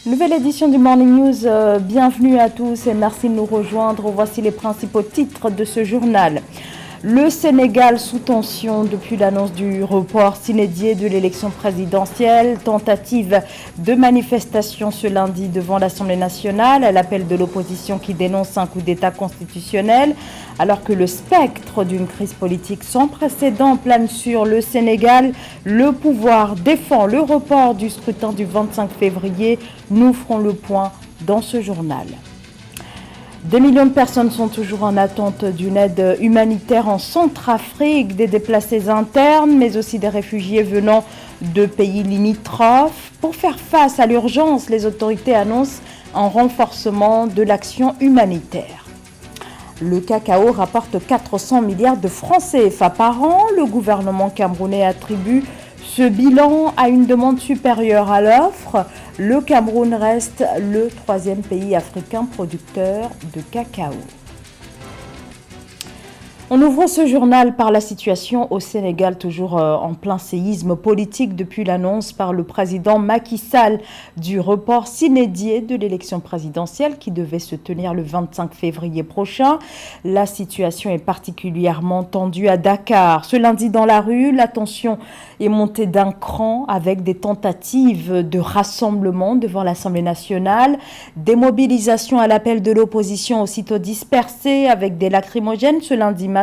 Nouvelle édition du Morning News, bienvenue à tous et merci de nous rejoindre. Voici les principaux titres de ce journal. Le Sénégal sous tension depuis l'annonce du report s'inédié de l'élection présidentielle. Tentative de manifestation ce lundi devant l'Assemblée nationale à l'appel de l'opposition qui dénonce un coup d'État constitutionnel. Alors que le spectre d'une crise politique sans précédent plane sur le Sénégal, le pouvoir défend le report du scrutin du 25 février. Nous ferons le point dans ce journal. Des millions de personnes sont toujours en attente d'une aide humanitaire en Centrafrique, des déplacés internes, mais aussi des réfugiés venant de pays limitrophes. Pour faire face à l'urgence, les autorités annoncent un renforcement de l'action humanitaire. Le cacao rapporte 400 milliards de francs CFA par an. Le gouvernement camerounais attribue ce bilan à une demande supérieure à l'offre. Le Cameroun reste le 3e pays africain producteur de cacao. On ouvre ce journal par la situation au Sénégal, toujours en plein séisme politique depuis l'annonce par le président Macky Sall du report s'inédié de l'élection présidentielle qui devait se tenir le 25 février prochain. La situation est particulièrement tendue à Dakar. Ce lundi dans la rue, la tension est montée d'un cran avec des tentatives de rassemblement devant l'Assemblée nationale, des mobilisations à l'appel de l'opposition aussitôt dispersées avec des lacrymogènes ce lundi matin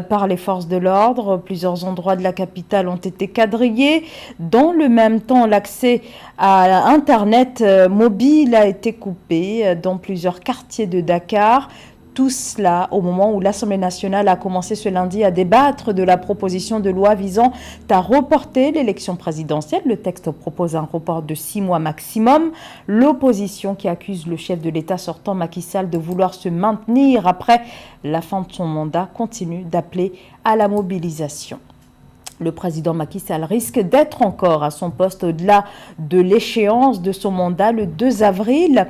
par les forces de l'ordre. Plusieurs endroits de la capitale ont été quadrillés. Dans le même temps, l'accès à Internet mobile a été coupé dans plusieurs quartiers de Dakar. Tout cela au moment où l'Assemblée nationale a commencé ce lundi à débattre de la proposition de loi visant à reporter l'élection présidentielle. Le texte propose un report de 6 mois maximum. L'opposition qui accuse le chef de l'État sortant Macky Sall de vouloir se maintenir après la fin de son mandat continue d'appeler à la mobilisation. Le président Macky Sall risque d'être encore à son poste au-delà de l'échéance de son mandat le 2 avril.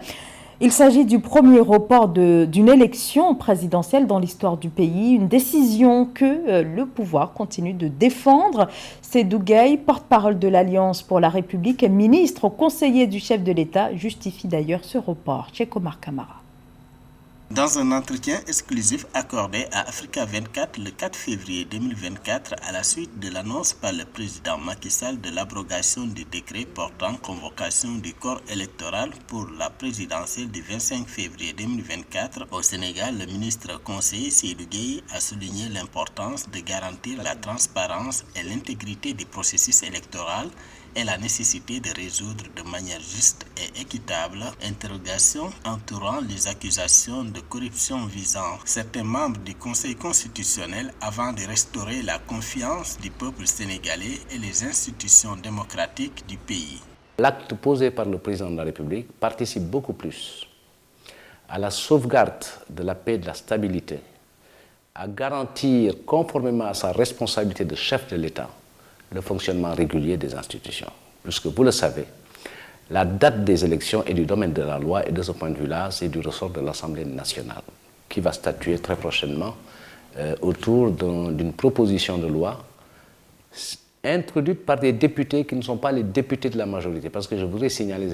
Il s'agit du premier report d'une élection présidentielle dans l'histoire du pays, une décision que le pouvoir continue de défendre. Sédou Gueye, porte-parole de l'Alliance pour la République et ministre conseiller du chef de l'État, justifie d'ailleurs ce report. Cheikh Omar Kamara. Dans un entretien exclusif accordé à Africa 24 le 4 février 2024, à la suite de l'annonce par le président Macky Sall de l'abrogation du décret portant convocation du corps électoral pour la présidentielle du 25 février 2024 au Sénégal, le ministre conseiller Sédou Gueye a souligné l'importance de garantir la transparence et l'intégrité du processus électoral et la nécessité de résoudre de manière juste et équitable interrogations entourant les accusations de corruption visant certains membres du Conseil constitutionnel avant de restaurer la confiance du peuple sénégalais et les institutions démocratiques du pays. L'acte posé par le président de la République participe beaucoup plus à la sauvegarde de la paix et de la stabilité, à garantir conformément à sa responsabilité de chef de l'État le fonctionnement régulier des institutions. Puisque vous le savez, la date des élections est du domaine de la loi et de ce point de vue-là, c'est du ressort de l'Assemblée nationale qui va statuer très prochainement autour d'une proposition de loi introduite par des députés qui ne sont pas les députés de la majorité. Parce que je voudrais signaler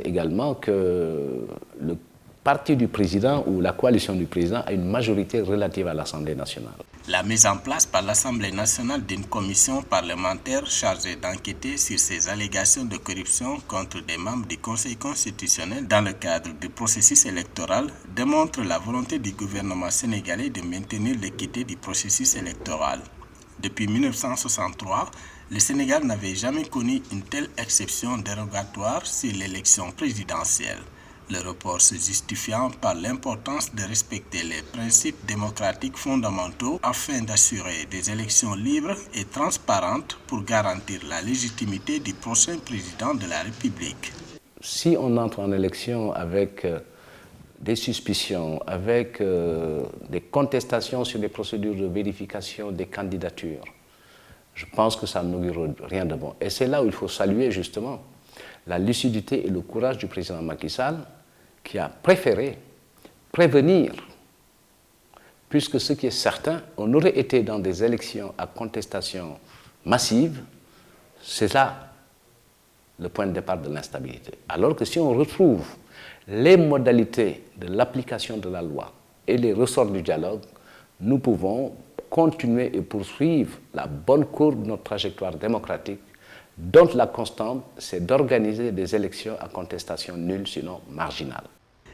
également que le parti du président ou la coalition du président a une majorité relative à l'Assemblée nationale. La mise en place par l'Assemblée nationale d'une commission parlementaire chargée d'enquêter sur ces allégations de corruption contre des membres du Conseil constitutionnel dans le cadre du processus électoral démontre la volonté du gouvernement sénégalais de maintenir l'équité du processus électoral. Depuis 1963, le Sénégal n'avait jamais connu une telle exception dérogatoire sur l'élection présidentielle. Le report se justifiant par l'importance de respecter les principes démocratiques fondamentaux afin d'assurer des élections libres et transparentes pour garantir la légitimité du prochain président de la République. Si on entre en élection avec des suspicions, avec des contestations sur les procédures de vérification des candidatures, je pense que ça n'augure rien de bon. Et c'est là où il faut saluer justement la lucidité et le courage du président Macky Sall, qui a préféré prévenir, puisque ce qui est certain, on aurait été dans des élections à contestation massive, c'est là le point de départ de l'instabilité. Alors que si on retrouve les modalités de l'application de la loi et les ressorts du dialogue, nous pouvons continuer et poursuivre la bonne courbe de notre trajectoire démocratique, dont la constante, c'est d'organiser des élections à contestation nulle, sinon marginale.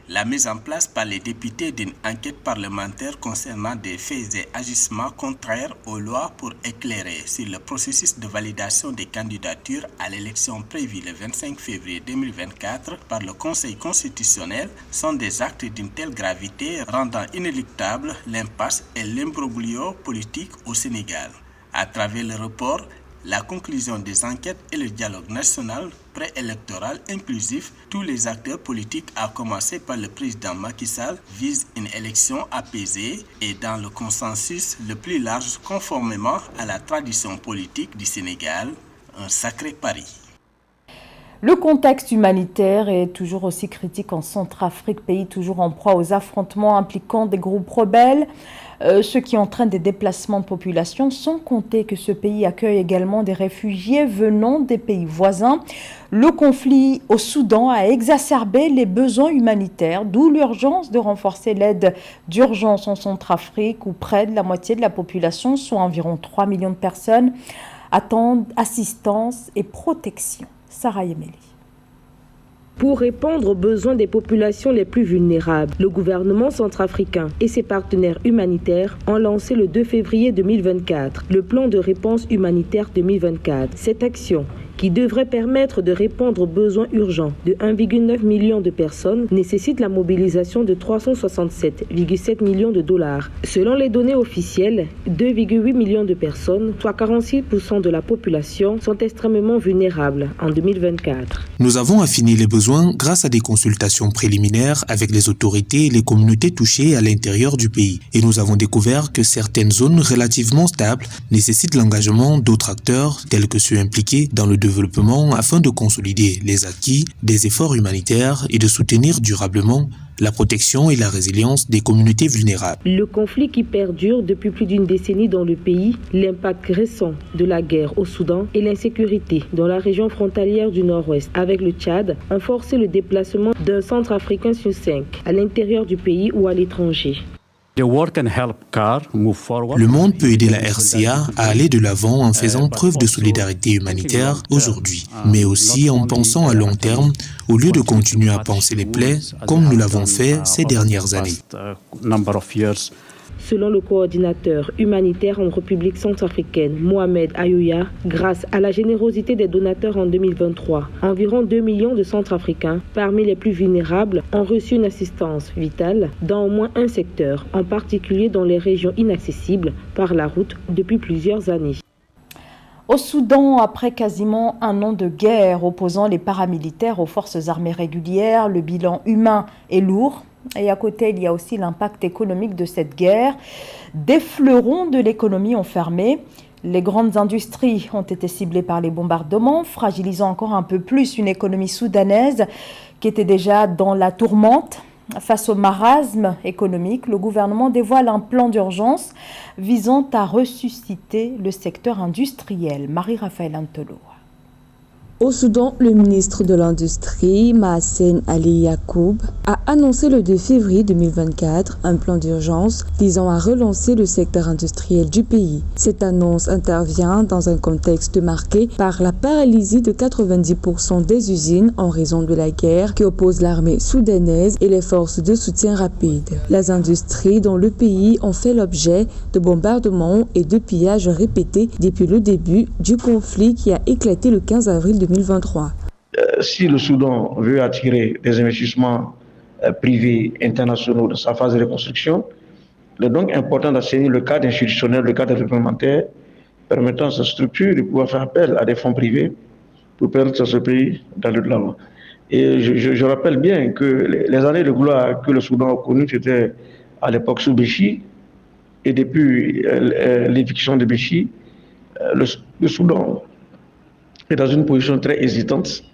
La mise en place par les députés d'une enquête parlementaire concernant des faits et agissements contraires aux lois pour éclairer sur le processus de validation des candidatures à l'élection prévue le 25 février 2024 par le Conseil constitutionnel sont des actes d'une telle gravité rendant inéluctable l'impasse et l'imbroglio politique au Sénégal. À travers le report, la conclusion des enquêtes et le dialogue national préélectoral inclusif, tous les acteurs politiques, à commencer par le président Macky Sall, visent une élection apaisée et dans le consensus le plus large conformément à la tradition politique du Sénégal, un sacré pari. Le contexte humanitaire est toujours aussi critique en Centrafrique, pays toujours en proie aux affrontements impliquant des groupes rebelles, ce qui entraîne des déplacements de population, sans compter que ce pays accueille également des réfugiés venant des pays voisins. Le conflit au Soudan a exacerbé les besoins humanitaires, d'où l'urgence de renforcer l'aide d'urgence en Centrafrique, où près de la moitié de la population, soit environ 3 millions de personnes, attendent assistance et protection. Sarah Yemeli. Pour répondre aux besoins des populations les plus vulnérables, le gouvernement centrafricain et ses partenaires humanitaires ont lancé le 2 février 2024 le plan de réponse humanitaire 2024. Cette action, qui devrait permettre de répondre aux besoins urgents de 1,9 million de personnes, nécessite la mobilisation de 367,7 millions de dollars. Selon les données officielles, 2,8 millions de personnes, soit 46% de la population, sont extrêmement vulnérables en 2024. Nous avons affiné les besoins grâce à des consultations préliminaires avec les autorités et les communautés touchées à l'intérieur du pays. Et nous avons découvert que certaines zones relativement stables nécessitent l'engagement d'autres acteurs, tels que ceux impliqués dans le développement, afin de consolider les acquis des efforts humanitaires et de soutenir durablement la protection et la résilience des communautés vulnérables. Le conflit qui perdure depuis plus d'une décennie dans le pays, l'impact récent de la guerre au Soudan et l'insécurité dans la région frontalière du Nord-Ouest avec le Tchad ont forcé le déplacement d'un Centrafricain sur 5 à l'intérieur du pays ou à l'étranger. Le monde peut aider la RCA à aller de l'avant en faisant preuve de solidarité humanitaire aujourd'hui, mais aussi en pensant à long terme, au lieu de continuer à panser les plaies comme nous l'avons fait ces dernières années. Selon le coordinateur humanitaire en République centrafricaine, Mohamed Ayoya, grâce à la générosité des donateurs en 2023, environ 2 millions de Centrafricains, parmi les plus vulnérables, ont reçu une assistance vitale dans au moins un secteur, en particulier dans les régions inaccessibles par la route depuis plusieurs années. Au Soudan, après quasiment un an de guerre opposant les paramilitaires aux forces armées régulières, le bilan humain est lourd. Et à côté, il y a aussi l'impact économique de cette guerre. Des fleurons de l'économie ont fermé. Les grandes industries ont été ciblées par les bombardements, fragilisant encore un peu plus une économie soudanaise qui était déjà dans la tourmente. Face au marasme économique, le gouvernement dévoile un plan d'urgence visant à ressusciter le secteur industriel. Marie-Raphaël Antolo. Au Soudan, le ministre de l'Industrie, Mahassen Ali Yacoub, a annoncé le 2 février 2024 un plan d'urgence visant à relancer le secteur industriel du pays. Cette annonce intervient dans un contexte marqué par la paralysie de 90% des usines en raison de la guerre qui oppose l'armée soudanaise et les forces de soutien rapide. Les industries dans le pays ont fait l'objet de bombardements et de pillages répétés depuis le début du conflit qui a éclaté le 15 avril 2023. Si le Soudan veut attirer des investissements privés internationaux dans sa phase de reconstruction, il est donc important d'assainir le cadre institutionnel, le cadre réglementaire, permettant à cette structure de pouvoir faire appel à des fonds privés pour permettre à ce pays d'aller de l'avant. Et je rappelle bien que les années de gloire que le Soudan a connues, c'était à l'époque sous Béchi, et depuis l'éviction de Béchi, le Soudan est dans une position très hésitante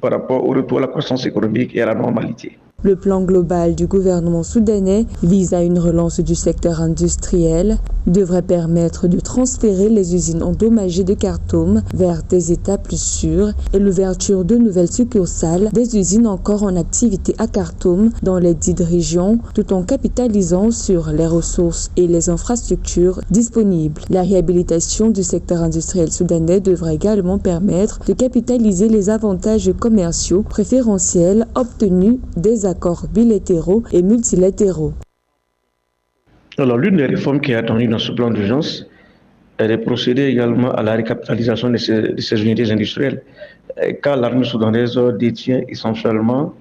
par rapport au retour à la croissance économique et à la normalité. Le plan global du gouvernement soudanais vise à une relance du secteur industriel devrait permettre de transférer les usines endommagées de Khartoum vers des États plus sûrs et l'ouverture de nouvelles succursales des usines encore en activité à Khartoum dans les dites régions, tout en capitalisant sur les ressources et les infrastructures disponibles. La réhabilitation du secteur industriel soudanais devrait également permettre de capitaliser les avantages commerciaux préférentiels obtenus des accords bilatéraux et multilatéraux. Alors, l'une des réformes qui est attendue dans ce plan d'urgence est de procéder également à la récapitalisation de ces unités industrielles, car l'armée soudanaise détient essentiellement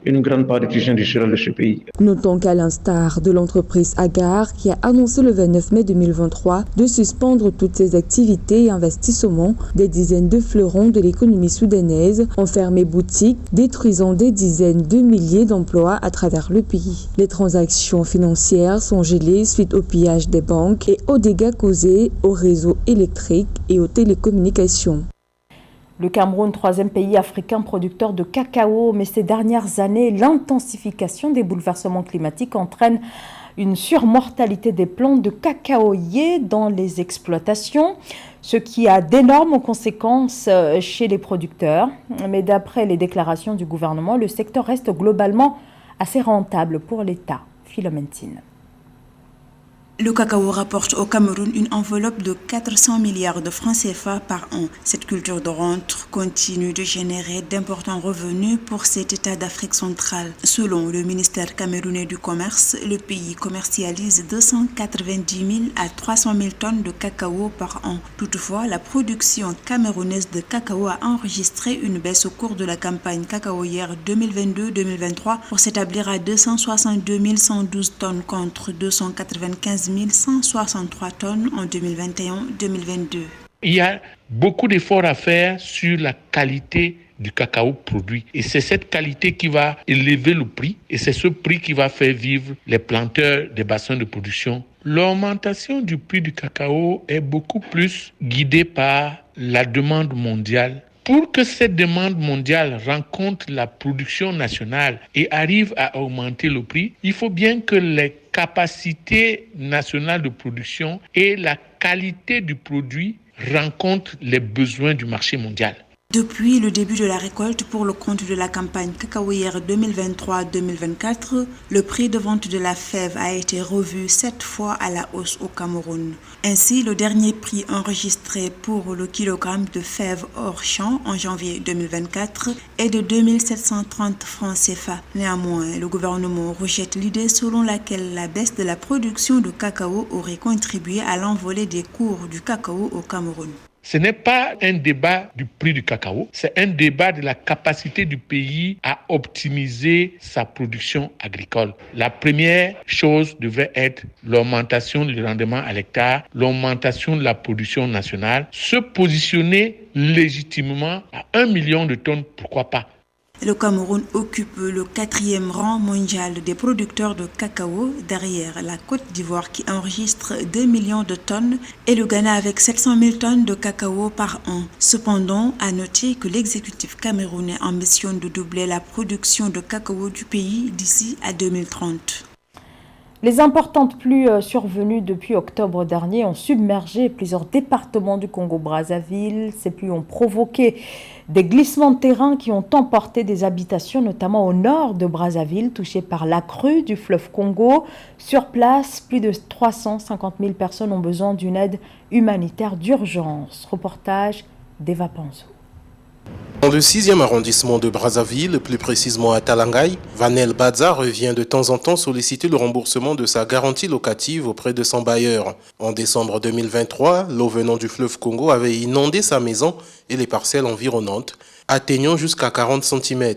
une grande part des tissus industriels de ce pays. Notons qu'à l'instar de l'entreprise Agar, qui a annoncé le 29 mai 2023 de suspendre toutes ses activités et investissements, des dizaines de fleurons de l'économie soudanaise ont fermé boutique, détruisant des dizaines de milliers d'emplois à travers le pays. Les transactions financières sont gelées suite au pillage des banques et aux dégâts causés aux réseaux électriques et aux télécommunications. Le Cameroun, troisième pays africain producteur de cacao, mais ces dernières années, l'intensification des bouleversements climatiques entraîne une surmortalité des plantes de cacaoyer dans les exploitations, ce qui a d'énormes conséquences chez les producteurs. Mais d'après les déclarations du gouvernement, le secteur reste globalement assez rentable pour l'État. Philomène Tine. Le cacao rapporte au Cameroun une enveloppe de 400 milliards de francs CFA par an. Cette culture de rente continue de générer d'importants revenus pour cet État d'Afrique centrale. Selon le ministère camerounais du Commerce, le pays commercialise 290 000 à 300 000 tonnes de cacao par an. Toutefois, la production camerounaise de cacao a enregistré une baisse au cours de la campagne cacaoyère 2022-2023 pour s'établir à 262 112 tonnes contre 295 163 tonnes en 2021-2022. Il y a beaucoup d'efforts à faire sur la qualité du cacao produit. Et c'est cette qualité qui va élever le prix et c'est ce prix qui va faire vivre les planteurs des bassins de production. L'augmentation du prix du cacao est beaucoup plus guidée par la demande mondiale. Pour que cette demande mondiale rencontre la production nationale et arrive à augmenter le prix, il faut bien que les capacités nationales de production et la qualité du produit rencontrent les besoins du marché mondial. Depuis le début de la récolte pour le compte de la campagne cacaoyère 2023-2024, le prix de vente de la fève a été revu 7 fois à la hausse au Cameroun. Ainsi, le dernier prix enregistré pour le kilogramme de fève hors champ en janvier 2024 est de 2730 francs CFA. Néanmoins, le gouvernement rejette l'idée selon laquelle la baisse de la production de cacao aurait contribué à l'envolée des cours du cacao au Cameroun. Ce n'est pas un débat du prix du cacao, c'est un débat de la capacité du pays à optimiser sa production agricole. La première chose devait être l'augmentation du rendement à l'hectare, l'augmentation de la production nationale, se positionner légitimement à 1 million de tonnes, pourquoi pas. Le Cameroun occupe le 4e rang mondial des producteurs de cacao derrière la Côte d'Ivoire qui enregistre 2 millions de tonnes et le Ghana avec 700 000 tonnes de cacao par an. Cependant, à noter que l'exécutif camerounais ambitionne de doubler la production de cacao du pays d'ici à 2030. Les importantes pluies survenues depuis octobre dernier ont submergé plusieurs départements du Congo-Brazzaville. Ces pluies ont provoqué des glissements de terrain qui ont emporté des habitations, notamment au nord de Brazzaville, touchées par la crue du fleuve Congo. Sur place, plus de 350 000 personnes ont besoin d'une aide humanitaire d'urgence. Reportage d'Eva Panzo. Dans le 6e arrondissement de Brazzaville, plus précisément à Talangaï, Vanel Badza revient de temps en temps solliciter le remboursement de sa garantie locative auprès de son bailleur. En décembre 2023, l'eau venant du fleuve Congo avait inondé sa maison et les parcelles environnantes, atteignant jusqu'à 40 cm.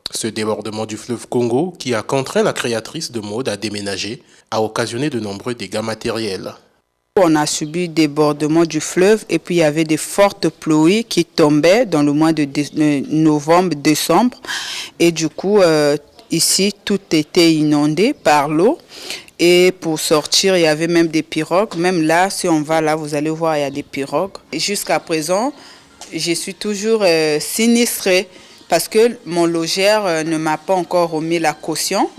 Ce débordement du fleuve Congo, qui a contraint la créatrice de mode à déménager, a occasionné de nombreux dégâts matériels. On a subi débordement du fleuve et puis il y avait des fortes pluies qui tombaient dans le mois de novembre-décembre. Et du coup, ici, tout était inondé par l'eau. Et pour sortir, il y avait même des pirogues. Même là, si on va là, vous allez voir, il y a des pirogues. Et jusqu'à présent, je suis toujours sinistrée parce que mon logeur ne m'a pas encore remis la caution.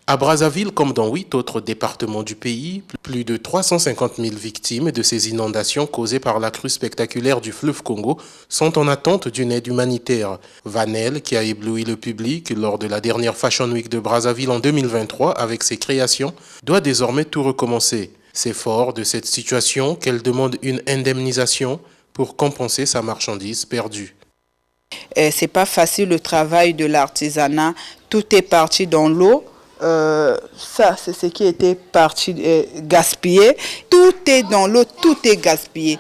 À Brazzaville, comme dans 8 autres départements du pays, plus de 350 000 victimes de ces inondations causées par la crue spectaculaire du fleuve Congo sont en attente d'une aide humanitaire. Vanel, qui a ébloui le public lors de la dernière Fashion Week de Brazzaville en 2023 avec ses créations, doit désormais tout recommencer. C'est fort de cette situation qu'elle demande une indemnisation pour compenser sa marchandise perdue. C'est pas facile le travail de l'artisanat, tout est parti dans l'eau. Ça, c'est ce qui était parti gaspillé. Tout est dans l'eau, tout est gaspillé.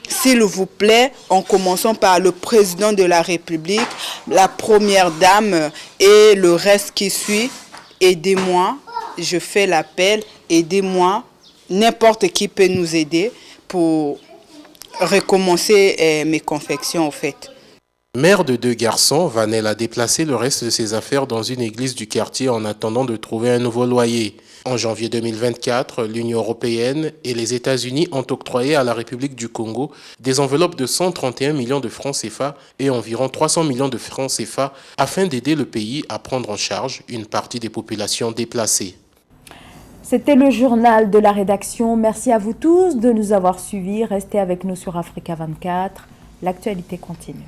S'il vous plaît, en commençant par le président de la République, la première dame et le reste qui suit, aidez-moi, je fais l'appel, aidez-moi, n'importe qui peut nous aider pour recommencer mes confections en fait. Mère de 2 garçons, Vanel a déplacé le reste de ses affaires dans une église du quartier en attendant de trouver un nouveau loyer. En janvier 2024, l'Union européenne et les États-Unis ont octroyé à la République du Congo des enveloppes de 131 millions de francs CFA et environ 300 millions de francs CFA afin d'aider le pays à prendre en charge une partie des populations déplacées. C'était le journal de la rédaction. Merci à vous tous de nous avoir suivis. Restez avec nous sur Africa 24. L'actualité continue.